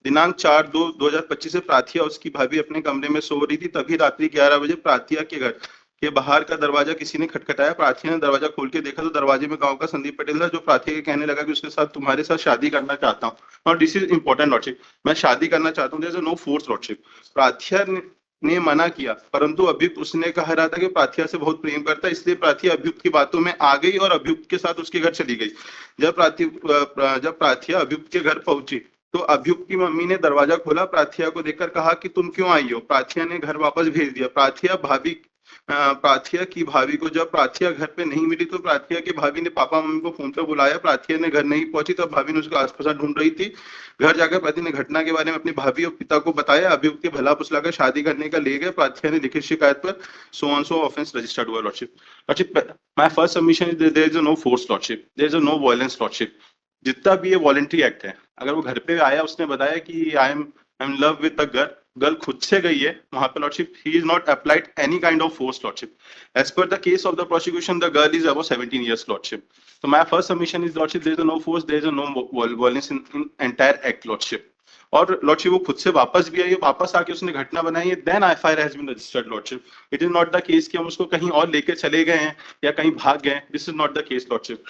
दिनांक 4/2/2025 से प्राथिया उसकी भाभी अपने कमरे में सो रही थी, तभी रात्रि 11 बजे प्राथिया के घर के बाहर का दरवाजा किसी ने खटखटाया। प्राथिया ने दरवाजा खोल के देखा तो दरवाजे में गांव का संदीप पटेल था, जो प्राथिया के कहने लगा कि उसके साथ तुम्हारे साथ शादी करना चाहता हूँ। और दिस इज इंपॉर्टेंट लॉर्डशिप, मैं शादी करना चाहता हूँ, there is no force lordship. प्राथिया ने मना किया, परंतु अभियुक्त उसने कह रहा था कि प्राथिया से बहुत प्रेम करता है, इसलिए प्राथिया अभियुक्त की बातों में आ गई और अभियुक्त के साथ उसके घर चली गई। जब प्राथिया अभियुक्त के घर पहुंची तो अभियुक्त की मम्मी ने दरवाजा खोला, प्राथिया को देखकर कहा कि तुम क्यों आई हो। प्राथिया ने घर वापस भेज दिया। प्राथिया की भाभी को जब प्राथिया घर पे नहीं मिली तो प्राथिया की भाभी ने पापा मम्मी को फोन पे बुलाया। प्राथिया ने घर नहीं पहुंची तो भाभी ने उसको आसपास ढूंढ रही थी। घर जाकर पति ने घटना के बारे में अपनी भाभी और पिता को बताया। अभियुक्त के भला फुसलाकर शादी करने का ले गए। प्राथिया ने लिखित शिकायत पर so on so offence registered हुआ lordship. Lordship, my first submission is there is no force lordship, there is no violence lordship. जितना भी ये वॉलेंट्री एक्ट है, अगर वो घर पे आया, उसने बताया कि I am love with the girl, girl खुद से गई है वहां पे lordship, he is not applied any kind of force lordship. As per the case of the prosecution the girl is above 17 years lordship. तो my first submission is lordship, there is no force, there is no violence in entire act lordship. और lordship वो खुद से वापस भी आई, वापस आके उसने घटना बनाई है, then FIR has been registered lordship. It is not the case कि हम उसको कहीं और लेके चले गए हैं या कहीं भाग गए, this is not the case lordship.